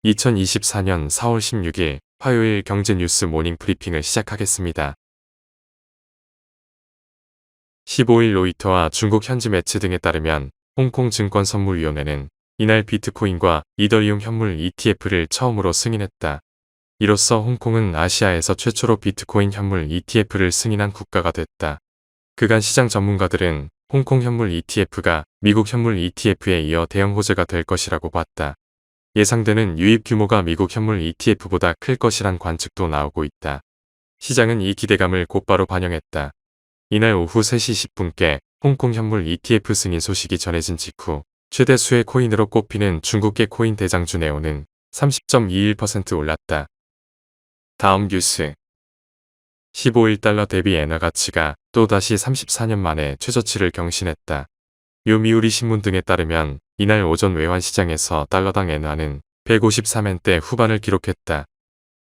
2024년 4월 16일 화요일 경제뉴스 모닝 브리핑을 시작하겠습니다. 15일 로이터와 중국 현지 매체 등에 따르면 홍콩 증권선물위원회는 이날 비트코인과 이더리움 현물 ETF를 처음으로 승인했다. 이로써 홍콩은 아시아에서 최초로 비트코인 현물 ETF를 승인한 국가가 됐다. 그간 시장 전문가들은 홍콩 현물 ETF가 미국 현물 ETF에 이어 대형 호재가 될 것이라고 봤다. 예상되는 유입 규모가 미국 현물 ETF보다 클 것이란 관측도 나오고 있다. 시장은 이 기대감을 곧바로 반영했다. 이날 오후 3시 10분께 홍콩 현물 ETF 승인 소식이 전해진 직후 최대 수의 코인으로 꼽히는 중국계 코인 대장주 네오는 30.21% 올랐다. 다음 뉴스. 15일 달러 대비 엔화 가치가 또다시 34년 만에 최저치를 경신했다. 요미우리 신문 등에 따르면 이날 오전 외환시장에서 달러당 엔화는 153엔대 후반을 기록했다.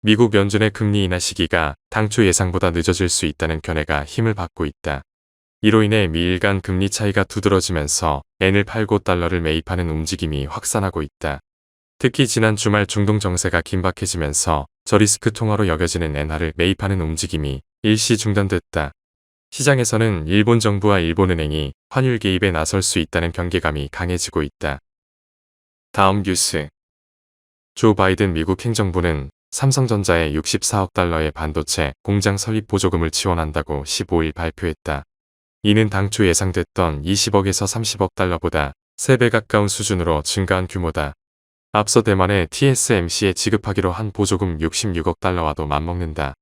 미국 연준의 금리 인하 시기가 당초 예상보다 늦어질 수 있다는 견해가 힘을 받고 있다. 이로 인해 미일 간 금리 차이가 두드러지면서 엔을 팔고 달러를 매입하는 움직임이 확산하고 있다. 특히 지난 주말 중동 정세가 긴박해지면서 저리스크 통화로 여겨지는 엔화를 매입하는 움직임이 일시 중단됐다. 시장에서는 일본 정부와 일본은행이 환율 개입에 나설 수 있다는 경계감이 강해지고 있다. 다음 뉴스. 조 바이든 미국 행정부는 삼성전자에 64억 달러의 반도체 공장 설립 보조금을 지원한다고 15일 발표했다. 이는 당초 예상됐던 20억에서 30억 달러보다 3배 가까운 수준으로 증가한 규모다. 앞서 대만의 TSMC에 지급하기로 한 보조금 66억 달러와도 맞먹는다.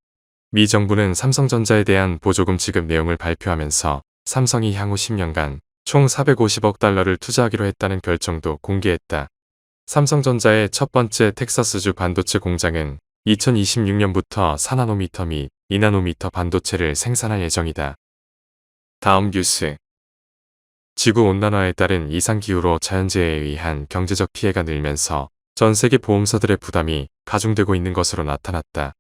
미 정부는 삼성전자에 대한 보조금 지급 내용을 발표하면서 삼성이 향후 10년간 총 450억 달러를 투자하기로 했다는 결정도 공개했다. 삼성전자의 첫 번째 텍사스주 반도체 공장은 2026년부터 4나노미터 및 2나노미터 반도체를 생산할 예정이다. 다음 뉴스. 지구온난화에 따른 이상기후로 자연재해에 의한 경제적 피해가 늘면서 전 세계 보험사들의 부담이 가중되고 있는 것으로 나타났다.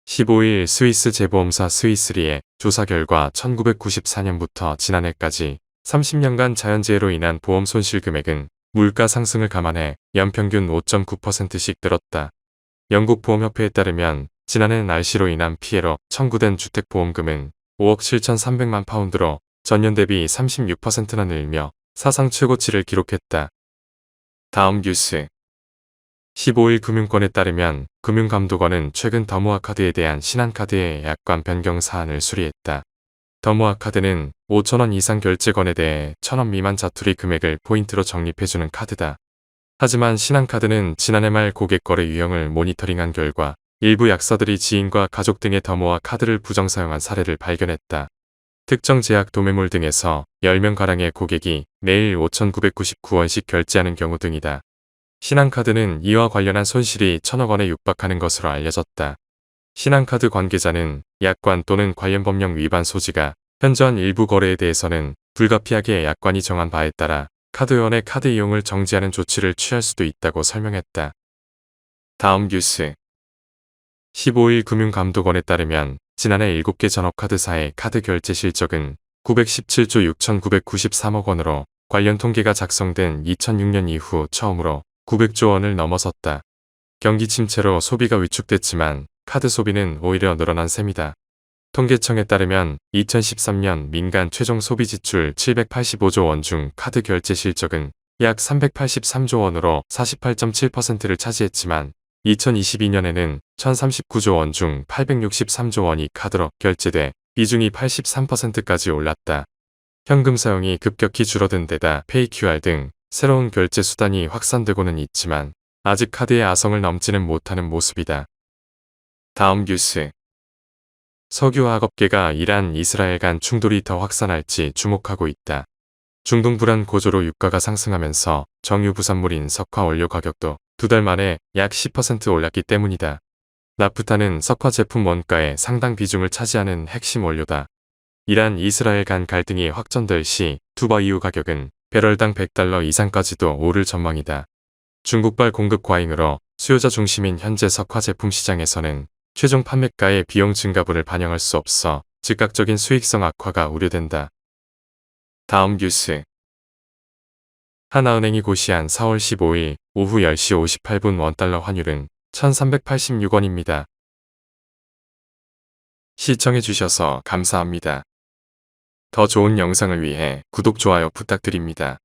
15일 스위스 재보험사 스위스리의 조사 결과 1994년부터 지난해까지 30년간 자연재해로 인한 보험 손실 금액은 물가 상승을 감안해 연평균 5.9%씩 늘었다. 영국 보험협회에 따르면 지난해 날씨로 인한 피해로 청구된 주택보험금은 5억 7,300만 파운드로 전년 대비 36%나 늘며 사상 최고치를 기록했다. 다음 뉴스. 15일 금융권에 따르면 금융감독원은 최근 더모아카드에 대한 신한카드의 약관 변경 사안을 수리했다. 더모아카드는 5,000원 이상 결제건에 대해 1,000원 미만 자투리 금액을 포인트로 적립해주는 카드다. 하지만 신한카드는 지난해 말 고객 거래 유형을 모니터링한 결과 일부 약사들이 지인과 가족 등의 더모아 카드를 부정 사용한 사례를 발견했다. 특정 제약 도매몰 등에서 10명가량의 고객이 매일 5,999원씩 결제하는 경우 등이다. 신한카드는 이와 관련한 손실이 1,000억 원에 육박하는 것으로 알려졌다. 신한카드 관계자는 약관 또는 관련 법령 위반 소지가 현저한 일부 거래에 대해서는 불가피하게 약관이 정한 바에 따라 카드회원의 카드 이용을 정지하는 조치를 취할 수도 있다고 설명했다. 다음 뉴스. 15일 금융감독원에 따르면 지난해 7개 전업카드사의 카드 결제 실적은 917조 6,993억 원으로 관련 통계가 작성된 2006년 이후 처음으로 900조 원을 넘어섰다. 경기 침체로 소비가 위축됐지만 카드 소비는 오히려 늘어난 셈이다. 통계청에 따르면 2013년 민간 최종 소비 지출 785조 원 중 카드 결제 실적은 약 383조 원으로 48.7%를 차지했지만 2022년에는 1039조 원 중 863조 원이 카드로 결제돼 비중이 83%까지 올랐다. 현금 사용이 급격히 줄어든 데다 페이QR 등 새로운 결제 수단이 확산되고는 있지만 아직 카드의 아성을 넘지는 못하는 모습이다. 다음 뉴스. 석유화학업계가 이란, 이스라엘 간 충돌이 더 확산할지 주목하고 있다. 중동 불안 고조로 유가가 상승하면서 정유 부산물인 석화 원료 가격도 2달 만에 약 10% 올랐기 때문이다. 나프타는 석화 제품 원가의 상당 비중을 차지하는 핵심 원료다. 이란, 이스라엘 간 갈등이 확전될 시 두바이유 가격은 배럴당 100달러 이상까지도 오를 전망이다. 중국발 공급 과잉으로 수요자 중심인 현재 석화 제품 시장에서는 최종 판매가의 비용 증가분을 반영할 수 없어 즉각적인 수익성 악화가 우려된다. 다음 뉴스. 하나은행이 고시한 4월 15일 오후 10시 58분 원달러 환율은 1386원입니다. 시청해주셔서 감사합니다. 더 좋은 영상을 위해 구독, 좋아요 부탁드립니다.